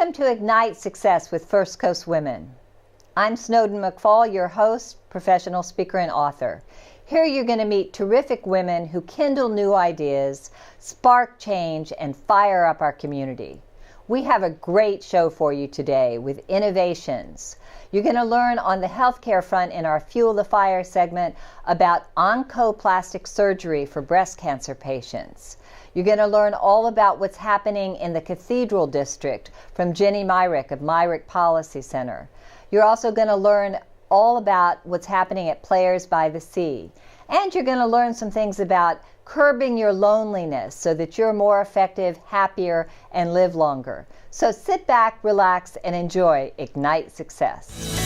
Welcome to Ignite Success with First Coast Women. I'm Snowden McFall, your host, professional speaker, and author. Here you're going to meet terrific women who kindle new ideas, spark change, and fire up our community. We have a great show for you today with innovations. You're going to learn on the healthcare front in our Fuel the Fire segment about oncoplastic surgery for breast cancer patients. You're going to learn all about what's happening in the Cathedral District from Ginny Myrick of Myrick Policy Center. You're also going to learn all about what's happening at Players by the Sea. And you're going to learn some things about curbing your loneliness so that you're more effective, happier, and live longer. So sit back, relax, and enjoy Ignite Success.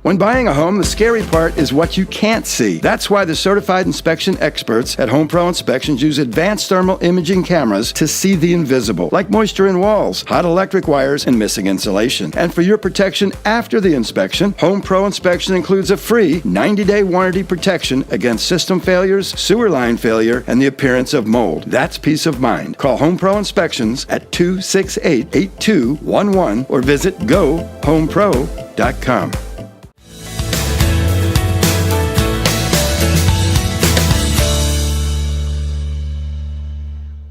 When buying a home, the scary part is what you can't see. That's why the certified inspection experts at Home Pro Inspections use advanced thermal imaging cameras to see the invisible, like moisture in walls, hot electric wires, and missing insulation. And for your protection after the inspection, Home Pro Inspection includes a free 90-day warranty protection against system failures, sewer line failure, and the appearance of mold. That's peace of mind. Call Home Pro Inspections at 268-8211 or visit gohomepro.com.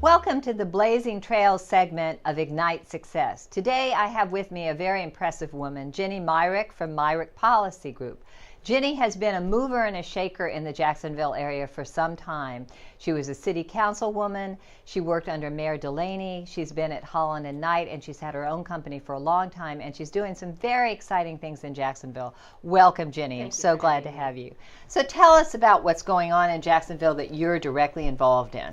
Welcome to the Blazing Trails segment of Ignite Success. Today I have with me a very impressive woman, Ginny Myrick from Myrick Policy Group. Ginny has been a mover and a shaker in the Jacksonville area for some time. She was a city councilwoman. She worked under Mayor Delaney. She's been at Holland and Knight, and she's had her own company for a long time, and she's doing some very exciting things in Jacksonville. Welcome, Ginny. I'm so glad to have you. So tell us about what's going on in Jacksonville that you're directly involved in.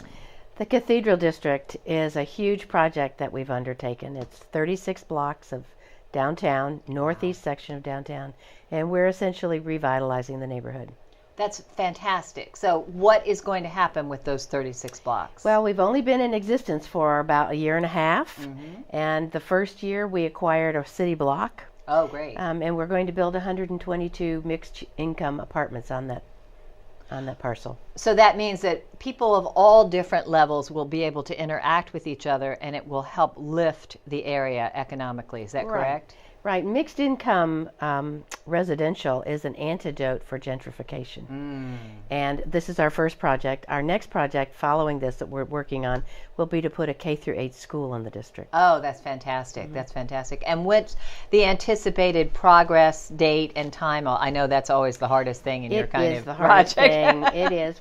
The Cathedral District is a huge project that we've undertaken. It's 36 blocks of downtown, northeast section of downtown, and we're essentially revitalizing the neighborhood. That's fantastic. So what is going to happen with those 36 blocks? Well, we've only been in existence for about a year and a half, and the first year we acquired a city block. Oh, great. And we're going to build 122 mixed income apartments on that parcel. So that means that people of all different levels will be able to interact with each other, and it will help lift the area economically. Is that correct? Right. Mixed income residential is an antidote for gentrification. And this is our first project. Our next project following this that we're working on will be to put a K-8 school in the district. Oh, that's fantastic. That's fantastic. And what's the anticipated progress, date, and time? I know that's always the hardest thing in your kind of project. It is.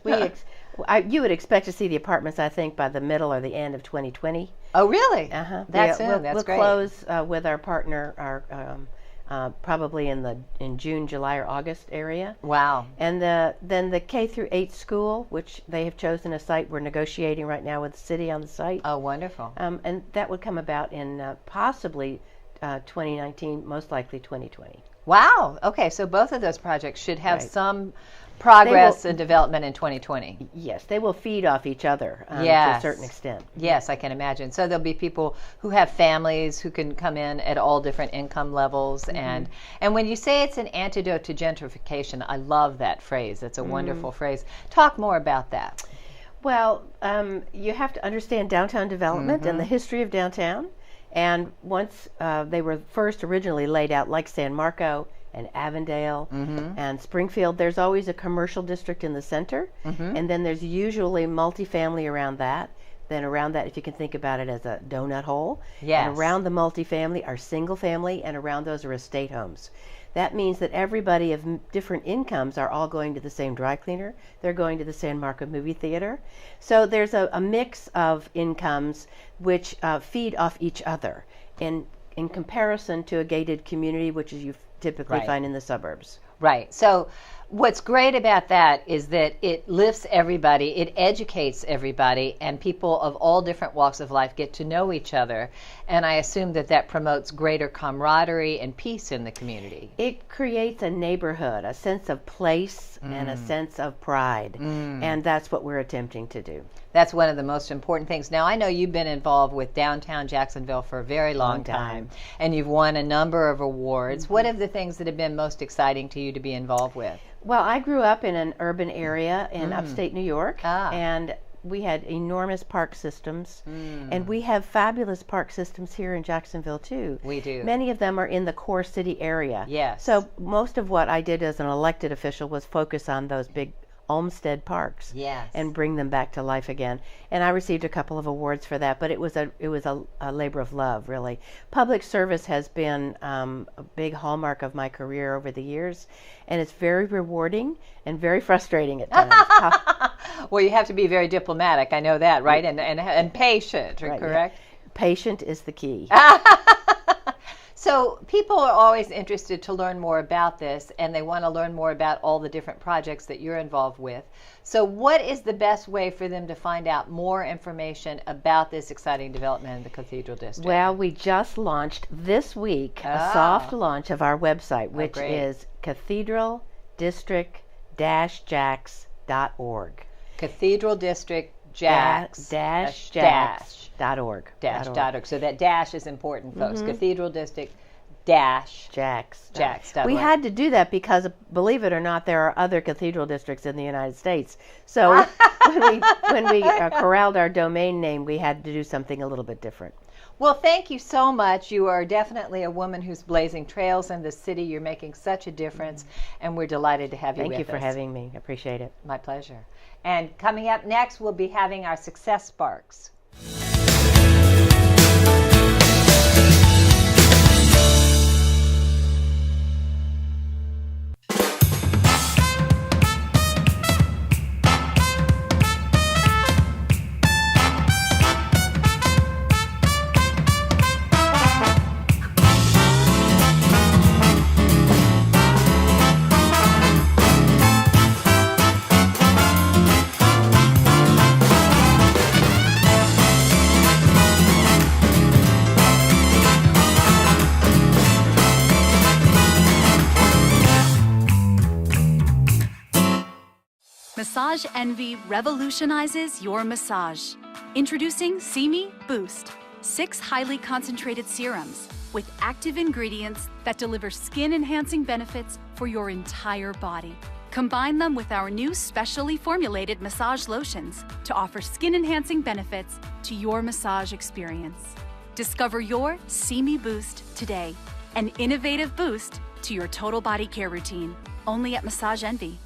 You would expect to see the apartments, I think, by the middle or the end of 2020. Oh, really? That's soon. We'll great. Close with our partner, probably in June, July, or August area. Wow. And then the K-8 school, which they have chosen a site. We're negotiating right now with the city on the site. Oh, wonderful. And that would come about in possibly 2019, most likely 2020. Wow. Okay, so both of those projects should have some progress and development in 2020. Yes, they will feed off each other to a certain extent. Yes, I can imagine. So there'll be people who have families who can come in at all different income levels. And when you say it's an antidote to gentrification, I love that phrase. That's a wonderful phrase. Talk more about that. Well, you have to understand downtown development and the history of downtown. And once they were first originally laid out like San Marco and Avondale and Springfield, there's always a commercial district in the center, and then there's usually multifamily around that. Then around that, if you can think about it as a donut hole, and around the multifamily are single family, and around those are estate homes. That means that everybody of different incomes are all going to the same dry cleaner. They're going to the San Marco movie theater. So there's a mix of incomes which feed off each other in comparison to a gated community, which is you typically find in the suburbs. Right. So what's great about that is that it lifts everybody, it educates everybody, and people of all different walks of life get to know each other. And I assume that that promotes greater camaraderie and peace in the community. It creates a neighborhood, a sense of place, and a sense of pride. And that's what we're attempting to do. That's one of the most important things. Now, I know you've been involved with downtown Jacksonville for a very long time, and you've won a number of awards. What are the things that have been most exciting to you to be involved with? Well, I grew up in an urban area in upstate New York, and we had enormous park systems, and we have fabulous park systems here in Jacksonville, too. We do. Many of them are in the core city area. Yes. So most of what I did as an elected official was focus on those big Olmsted parks, yes, and bring them back to life again. And I received a couple of awards for that, but it was a labor of love, really. Public service has been a big hallmark of my career over the years, and it's very rewarding and very frustrating at times. Well, you have to be very diplomatic. I know that, right? And patient, right, correct? Yeah. Patient is the key. So people are always interested to learn more about this, and they want to learn more about all the different projects that you're involved with. So what is the best way for them to find out more information about this exciting development in the Cathedral District? Well, we just launched this week a soft launch of our website, which is cathedraldistrict-jax.org. Cathedral District Jax-org. Dash.org. So that dash is important, folks. Cathedral District Jax. We had to do that because, believe it or not, there are other cathedral districts in the United States. So when we corralled our domain name, we had to do something a little bit different. Well, thank you so much. You are definitely a woman who's blazing trails in the city. You're making such a difference, and we're delighted to have you with us. Thank you for having me. I appreciate it. My pleasure. And coming up next, we'll be having our Success Sparks. Massage Envy revolutionizes your massage. Introducing See Me Boost, 6 highly concentrated serums with active ingredients that deliver skin-enhancing benefits for your entire body. Combine them with our new specially formulated massage lotions to offer skin-enhancing benefits to your massage experience. Discover your See Me Boost today, an innovative boost to your total body care routine, only at Massage Envy.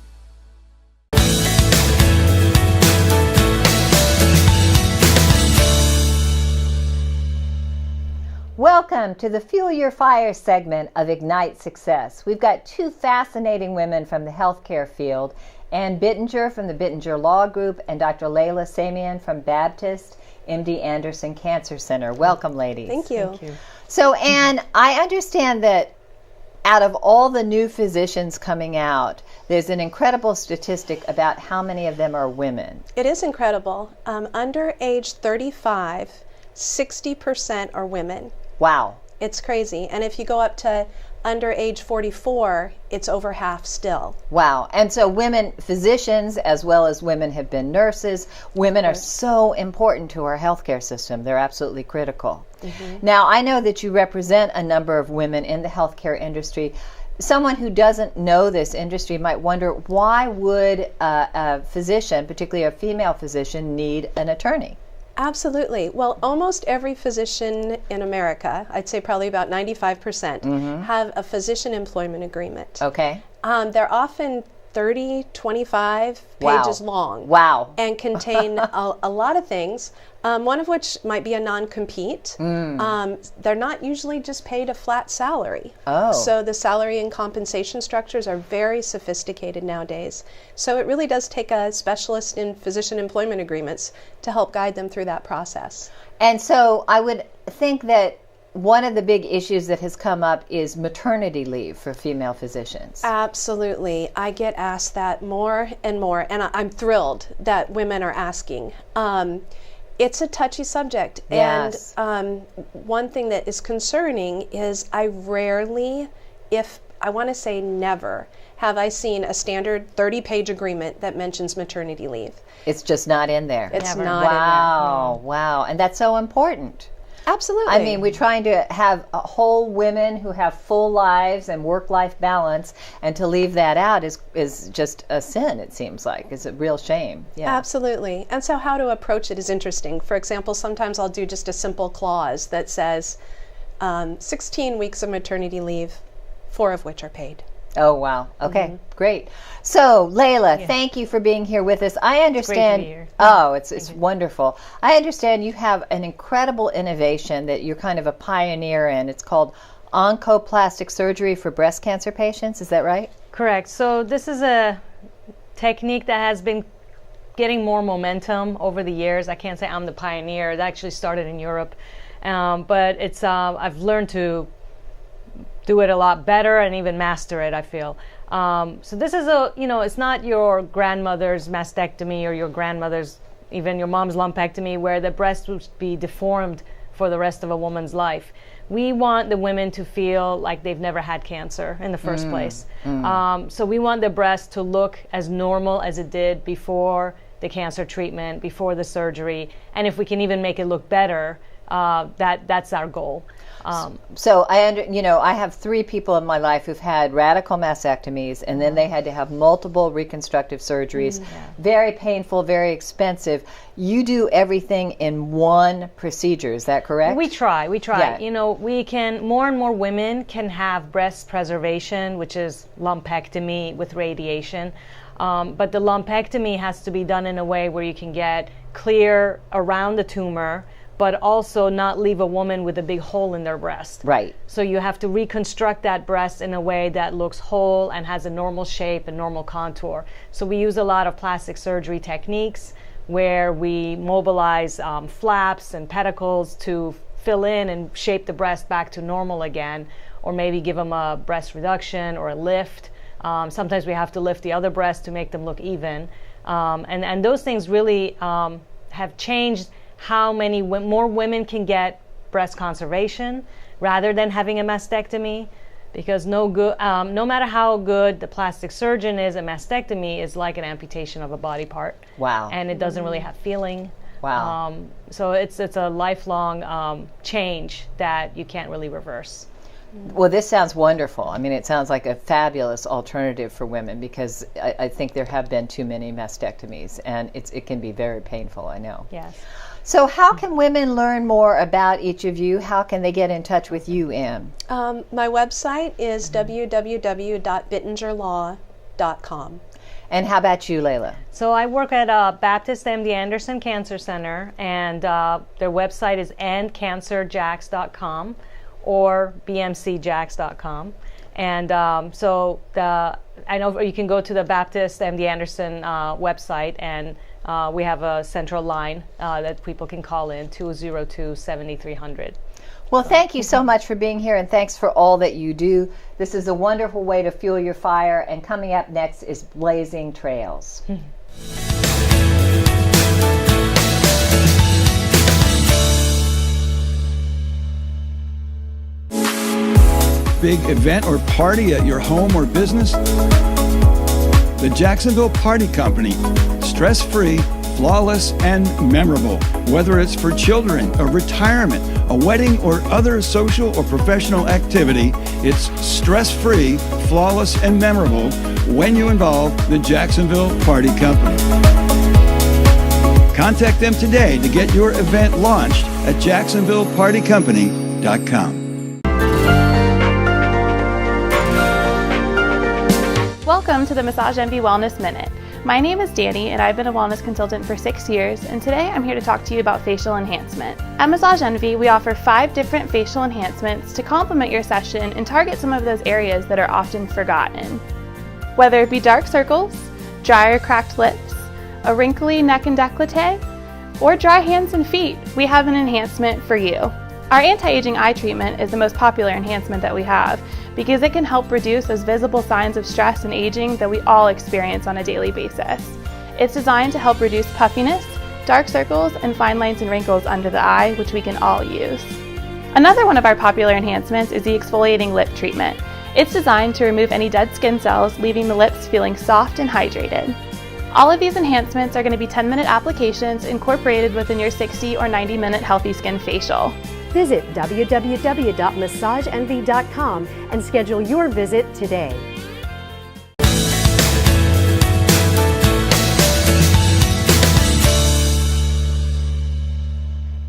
Welcome to the Fuel Your Fire segment of Ignite Success. We've got 2 fascinating women from the healthcare field, Ann Bittinger from the Bittinger Law Group and Dr. Laila Samiian from Baptist MD Anderson Cancer Center. Welcome, ladies. Thank you. Thank you. So, Ann, I understand that out of all the new physicians coming out, there's an incredible statistic about how many of them are women. It is incredible. Under age 35, 60% are women. Wow. It's crazy. And if you go up to under age 44, it's over half still. Wow. And so women physicians as well as women have been nurses. Women are so important to our healthcare system. They're absolutely critical. Now, I know that you represent a number of women in the healthcare industry. Someone who doesn't know this industry might wonder, why would a physician, particularly a female physician, need an attorney? Absolutely. Well, almost every physician in America, I'd say probably about 95%, have a physician employment agreement. Okay. They're often 30, 25 pages long. Wow. And contain a lot of things, one of which might be a non-compete. They're not usually just paid a flat salary. Oh. So the salary and compensation structures are very sophisticated nowadays. So it really does take a specialist in physician employment agreements to help guide them through that process. And so I would think that one of the big issues that has come up is maternity leave for female physicians. Absolutely. I get asked that more and more, and I'm thrilled that women are asking. It's a touchy subject. Yes. And one thing that is concerning is I rarely, if I want to say never, have I seen a standard 30-page agreement that mentions maternity leave. It's just not in there. It's Never. not in there. Wow, wow. And that's so important. Absolutely. I mean, we're trying to have whole women who have full lives and work-life balance, and to leave that out is just a sin, it seems like. It's a real shame. Yeah. Absolutely. And so how to approach it is interesting. For example, sometimes I'll do just a simple clause that says 16 weeks of maternity leave, 4 of which are paid. Oh, wow. Okay, great. So, Laila, thank you for being here with us. I understand. Great to be here. Oh, it's wonderful. I understand you have an incredible innovation that you're kind of a pioneer in. It's called oncoplastic surgery for breast cancer patients. Is that right? Correct. So this is a technique that has been getting more momentum over the years. I can't say I'm the pioneer. It actually started in Europe, but it's I've learned to do it a lot better and even master it, I feel. So this is it's not your grandmother's mastectomy or your grandmother's, even your mom's lumpectomy, where the breast would be deformed for the rest of a woman's life. We want the women to feel like they've never had cancer in the first place. So we want the breast to look as normal as it did before the cancer treatment, before the surgery, and if we can even make it look better, that's our goal. So I have 3 people in my life who've had radical mastectomies, and then they had to have multiple reconstructive surgeries. Very painful, very expensive. You do everything in one procedure, is that correct? We try. Yeah. We can, more and more women can have breast preservation, which is lumpectomy with radiation. But the lumpectomy has to be done in a way where you can get clear around the tumor, but also not leave a woman with a big hole in their breast. Right. So you have to reconstruct that breast in a way that looks whole and has a normal shape and normal contour. So we use a lot of plastic surgery techniques where we mobilize flaps and pedicles to fill in and shape the breast back to normal again, or maybe give them a breast reduction or a lift. Sometimes we have to lift the other breast to make them look even. And those things really have changed how many more women can get breast conservation rather than having a mastectomy, because no matter how good the plastic surgeon is, a mastectomy is like an amputation of a body part. Wow. And it doesn't really have feeling. Wow. So it's a lifelong change that you can't really reverse. Well, this sounds wonderful. I mean, it sounds like a fabulous alternative for women, because I think there have been too many mastectomies, and it can be very painful, I know. Yes. So how can women learn more about each of you? How can they get in touch with you, Em? My website is www.bittingerlaw.com. And how about you, Laila? So I work at Baptist MD Anderson Cancer Center, and their website is endcancerjax.com or bmcjax.com. And I know you can go to the Baptist MD Anderson website, and we have a central line that people can call in, 202-7300. Well, thank you so much for being here, and thanks for all that you do. This is a wonderful way to fuel your fire, and coming up next is Blazing Trails. Big event or party at your home or business? The Jacksonville Party Company. Stress-free, flawless, and memorable. Whether it's for children, a retirement, a wedding, or other social or professional activity, it's stress-free, flawless, and memorable when you involve the Jacksonville Party Company. Contact them today to get your event launched at jacksonvillepartycompany.com. Welcome to the Massage Envy Wellness Minute. My name is Danny, and I've been a wellness consultant for 6 years, and today I'm here to talk to you about facial enhancement. At Massage Envy, we offer 5 different facial enhancements to complement your session and target some of those areas that are often forgotten. Whether it be dark circles, dry or cracked lips, a wrinkly neck and décolleté, or dry hands and feet, we have an enhancement for you. Our anti-aging eye treatment is the most popular enhancement that we have because it can help reduce those visible signs of stress and aging that we all experience on a daily basis. It's designed to help reduce puffiness, dark circles, and fine lines and wrinkles under the eye, which we can all use. Another one of our popular enhancements is the exfoliating lip treatment. It's designed to remove any dead skin cells, leaving the lips feeling soft and hydrated. All of these enhancements are going to be 10-minute applications incorporated within your 60 or 90-minute healthy skin facial. Visit www.massageenvy.com and schedule your visit today.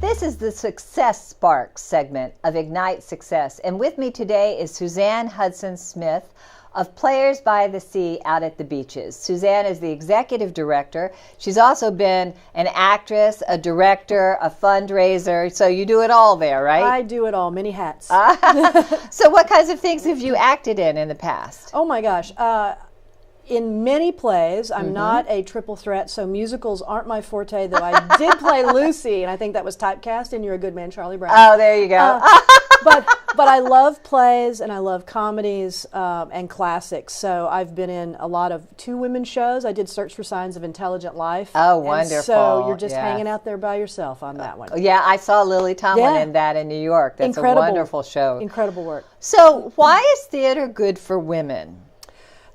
This is the Success Spark segment of Ignite Success, and with me today is Suzanne Hudson Smith of Players by the Sea out at the beaches. Suzanne is the executive director. She's also been an actress, a director, a fundraiser, so you do it all there, right? I do it all, many hats. So what kinds of things have you acted in the past? Oh my gosh. In many plays, I'm not a triple threat, so musicals aren't my forte, though I did play Lucy, and I think that was typecast in You're a Good Man, Charlie Brown. Oh, there you go. But I love plays, and I love comedies and classics, so I've been in a lot of two women shows. I did Search for Signs of Intelligent Life. Oh, wonderful. And so you're just hanging out there by yourself on that one. Yeah, I saw Lily Tomlin in that in New York. That's Incredible. A wonderful show. Incredible work. So why is theater good for women?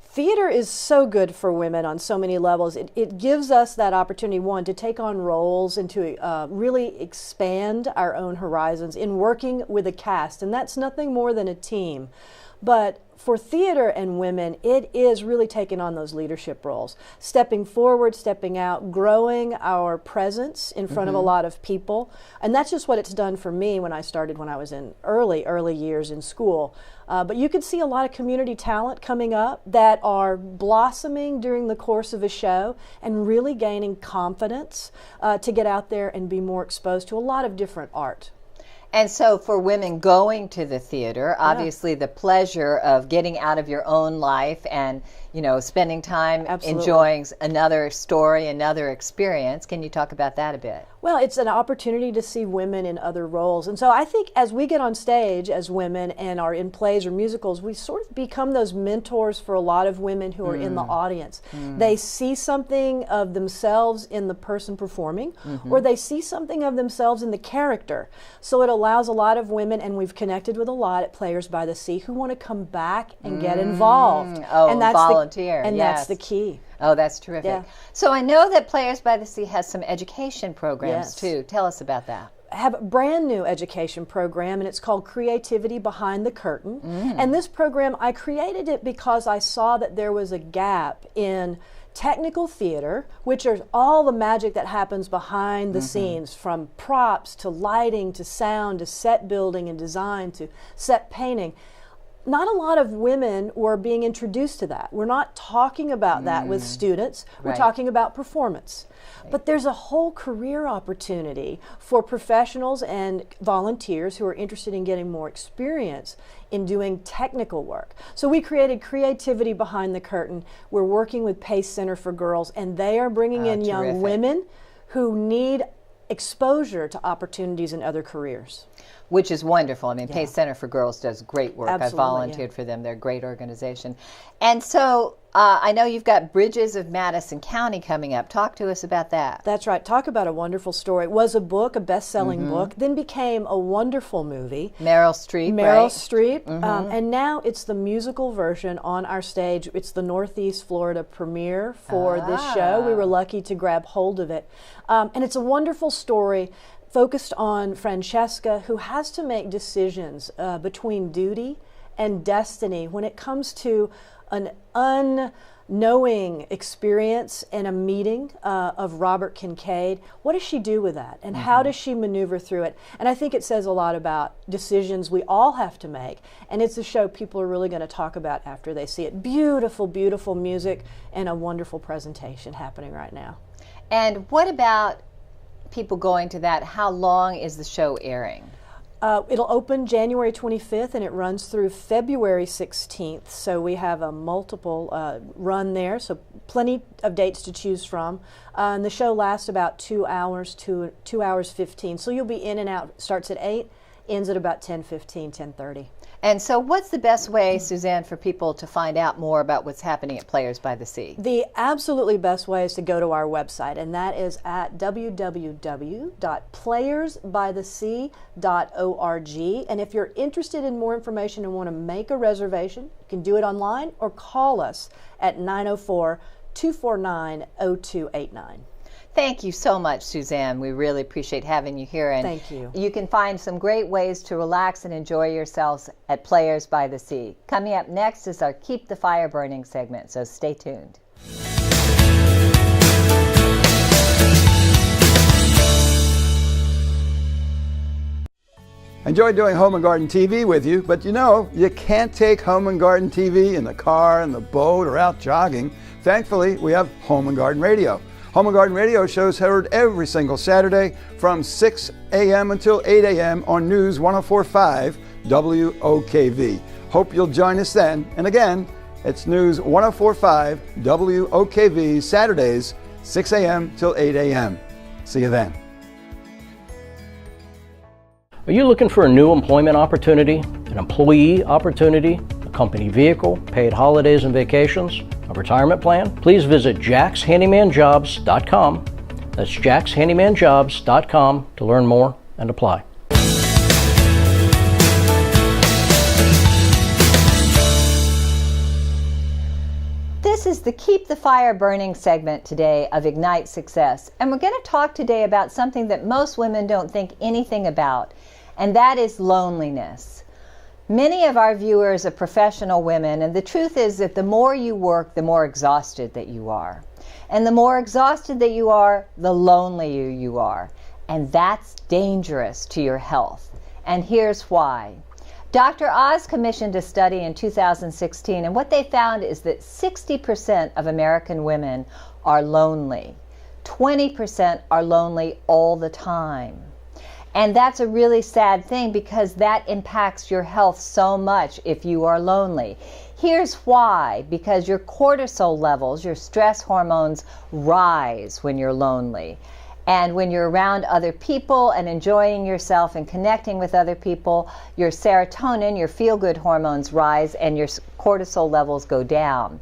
Theater is so good for women on so many levels. It gives us that opportunity, one, to take on roles and to really expand our own horizons in working with a cast, and that's nothing more than a team. But for theater and women, it is really taking on those leadership roles, stepping forward, stepping out, growing our presence in front of a lot of people. And that's just what it's done for me when I started when I was in early years in school. But you could see a lot of community talent coming up that are blossoming during the course of a show and really gaining confidence to get out there and be more exposed to a lot of different art. And so for women going to the theater, obviously the pleasure of getting out of your own life and, you know, spending time enjoying another story, another experience. Can you talk about that a bit? Well, it's an opportunity to see women in other roles. And so I think as we get on stage as women and are in plays or musicals, we sort of become those mentors for a lot of women who are in the audience. They see something of themselves in the person performing, or they see something of themselves in the character. So it allows a lot of women, and we've connected with a lot at Players by the Sea, who want to come back and get involved. Oh, and that's volunteer. That's the key. Oh, that's terrific. Yeah. So I know that Players by the Sea has some education programs too. Tell us about that. I have a brand new education program, and it's called Creativity Behind the Curtain. And this program, I created it because I saw that there was a gap in technical theater, which is all the magic that happens behind the scenes, from props to lighting to sound to set building and design to set painting. Not a lot of women were being introduced to that. We're not talking about that with students. We're talking about performance. But there's a whole career opportunity for professionals and volunteers who are interested in getting more experience in doing technical work. So we created Creativity Behind the Curtain. We're working with Pace Center for Girls, and they are bringing in young women who need exposure to opportunities in other careers. Which is wonderful. I mean, Pace Center for Girls does great work. Absolutely, I volunteered for them. They're a great organization. And so I know you've got Bridges of Madison County coming up. Talk to us about that. That's right. Talk about a wonderful story. It was a book, a best-selling book, then became a wonderful movie. Meryl Streep, Meryl Streep. And now it's the musical version on our stage. It's the Northeast Florida premiere for this show. We were lucky to grab hold of it. And it's a wonderful story focused on Francesca, who has to make decisions between duty and destiny when it comes to an unknowing experience in a meeting of Robert Kincaid. What does she do with that? And how does she maneuver through it? And I think it says a lot about decisions we all have to make. And it's a show people are really going to talk about after they see it. Beautiful, beautiful music and a wonderful presentation happening right now. And what about people going to that? How long is the show airing? It'll open January 25th and it runs through February 16th. So we have a multiple run there, so plenty of dates to choose from. And the show lasts about 2 hours to 2 hours 15. So you'll be in and out. Starts at 8 ends at about 10:15, 10:30. And so what's the best way, Suzanne, for people to find out more about what's happening at Players by the Sea? The absolutely best way is to go to our website, and that is at www.playersbythesea.org. And if you're interested in more information and want to make a reservation, you can do it online or call us at 904-249-0289. Thank you so much, Suzanne. We really appreciate having you here. And thank you. You can find some great ways to relax and enjoy yourselves at Players by the Sea. Coming up next is our Keep the Fire Burning segment, so stay tuned. Enjoy doing Home and Garden TV with you, but you know, you can't take Home and Garden TV in the car, in the boat, or out jogging. Thankfully, we have Home and Garden Radio. Home and Garden Radio shows heard every single Saturday from 6 a.m. until 8 a.m. on News 104.5 WOKV. Hope you'll join us then. And again, it's News 104.5 WOKV Saturdays, 6 a.m. till 8 a.m. See you then. Are you looking for a new employment opportunity, an employee opportunity, a company vehicle, paid holidays and vacations, a retirement plan? Please visit jackshandymanjobs.com. That's jackshandymanjobs.com to learn more and apply. This is the Keep the Fire Burning segment today of Ignite Success. And we're going to talk today about something that most women don't think anything about, and that is loneliness. Many of our viewers are professional women, and the truth is that the more you work, the more exhausted that you are. And the more exhausted that you are, the lonelier you are. And that's dangerous to your health. And here's why. Dr. Oz commissioned a study in 2016, and what they found is that 60% of American women are lonely. 20% are lonely all the time. And that's a really sad thing because that impacts your health so much if you are lonely. Here's why. Because your cortisol levels, your stress hormones, rise when you're lonely. And when you're around other people and enjoying yourself and connecting with other people, your serotonin, your feel-good hormones rise and your cortisol levels go down.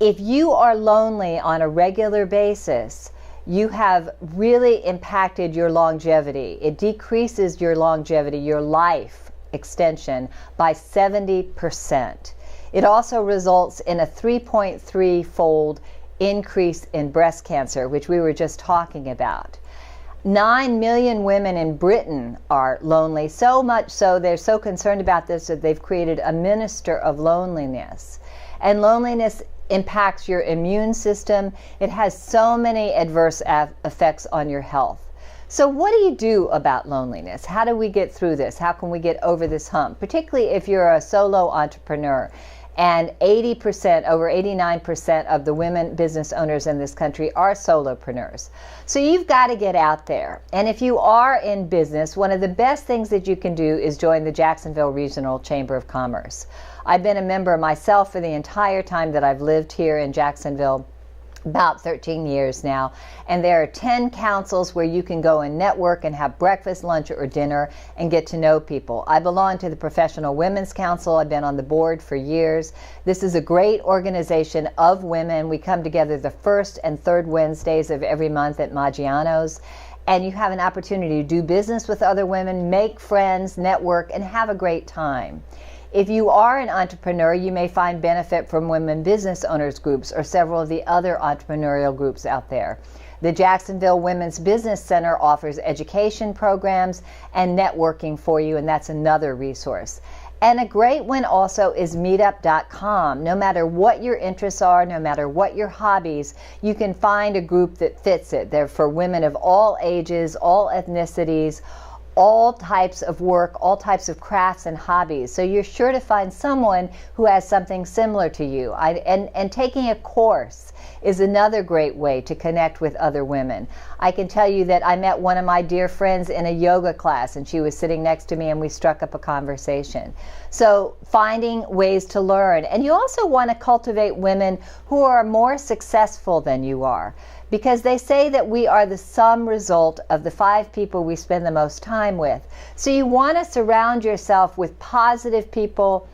If you are lonely on a regular basis, you have really impacted your longevity. It decreases your longevity, your life extension, by 70%. It also results in a 3.3-fold increase in breast cancer, which we were just talking about. 9 million women in Britain are lonely, so much so they're so concerned about this that they've created a minister of loneliness. And loneliness impacts your immune system. It has so many adverse effects on your health. So what do you do about loneliness? How do we get through this? How can we get over this hump? Particularly if you're a solo entrepreneur. And 80%, over 89% of the women business owners in this country are solopreneurs. So you've got to get out there. And if you are in business, one of the best things that you can do is join the Jacksonville Regional Chamber of Commerce. I've been a member myself for the entire time that I've lived here in Jacksonville, about 13 years now, and there are 10 councils where you can go and network and have breakfast, lunch, or dinner and get to know people. I belong to the Professional Women's Council. I've been on the board for years. This is a great organization of women. We come together the first and third Wednesdays of every month at Maggiano's, and you have an opportunity to do business with other women, make friends, network, and have a great time. If you are an entrepreneur, you may find benefit from women business owners groups or several of the other entrepreneurial groups out there. The Jacksonville Women's Business Center offers education programs and networking for you, and that's another resource. And a great one also is meetup.com. No matter what your interests are, no matter what your hobbies, you can find a group that fits it. They're for women of all ages, all ethnicities, all types of work, all types of crafts and hobbies. So you're sure to find someone who has something similar to you. And taking a course is another great way to connect with other women. I can tell you that I met one of my dear friends in a yoga class, and she was sitting next to me and we struck up a conversation. So finding ways to learn. And you also want to cultivate women who are more successful than you are. because they say that we are the sum result of the 5 people we spend the most time with. So you want to surround yourself with positive people,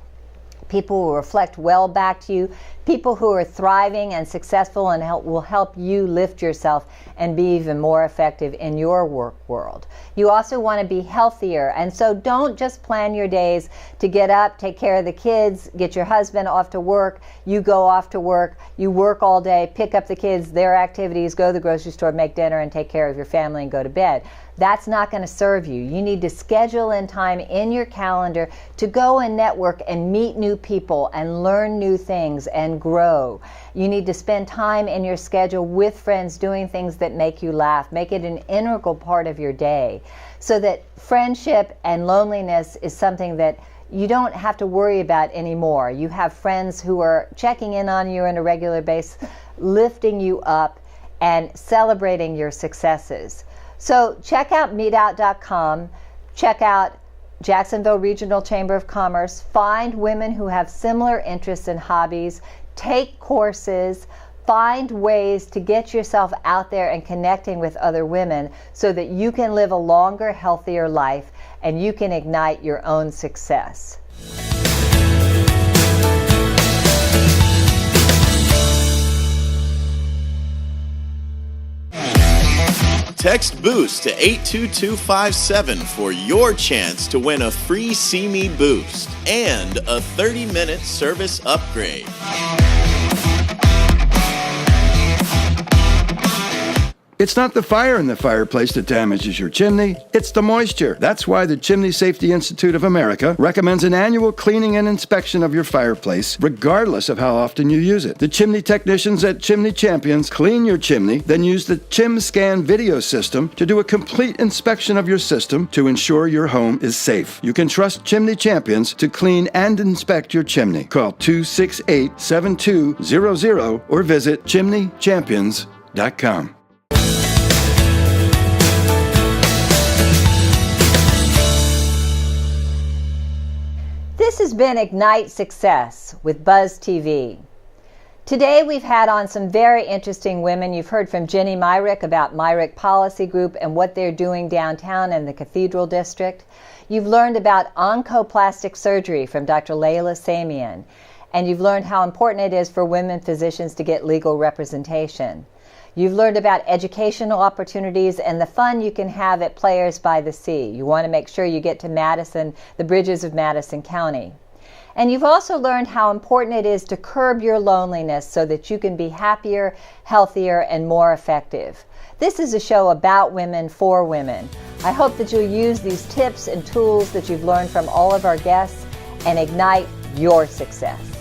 people who reflect well back to you, people who are thriving and successful and will help you lift yourself and be even more effective in your work world. You also want to be healthier, and so don't just plan your days to get up, take care of the kids, get your husband off to work, you go off to work, you work all day, pick up the kids, their activities, go to the grocery store, make dinner, and take care of your family and go to bed. That's not going to serve you. You need to schedule in time in your calendar to go and network and meet new people and learn new things and grow. You need to spend time in your schedule with friends doing things that make you laugh. Make it an integral part of your day so that friendship and loneliness is something that you don't have to worry about anymore. You have friends who are checking in on you on a regular basis, lifting you up and celebrating your successes. So check out meetout.com, check out Jacksonville Regional Chamber of Commerce, find women who have similar interests and hobbies, take courses, find ways to get yourself out there and connecting with other women so that you can live a longer, healthier life and you can ignite your own success. Text BOOST to 82257 for your chance to win a free See Me Boost and a 30-minute service upgrade. It's not the fire in the fireplace that damages your chimney, it's the moisture. That's why the Chimney Safety Institute of America recommends an annual cleaning and inspection of your fireplace, regardless of how often you use it. The chimney technicians at Chimney Champions clean your chimney, then use the ChimScan video system to do a complete inspection of your system to ensure your home is safe. You can trust Chimney Champions to clean and inspect your chimney. Call 268-7200 or visit chimneychampions.com. This has been Ignite Success with Buzz TV. Today we've had on some very interesting women. You've heard from Ginny Myrick about Myrick Policy Group and what they're doing downtown in the Cathedral District. You've learned about oncoplastic surgery from Dr. Laila Samiian. And you've learned how important it is for women physicians to get legal representation. You've learned about educational opportunities and the fun you can have at Players by the Sea. You want to make sure you get to Madison, the bridges of Madison County. And you've also learned how important it is to curb your loneliness so that you can be happier, healthier, and more effective. This is a show about women for women. I hope that you'll use these tips and tools that you've learned from all of our guests and ignite your success.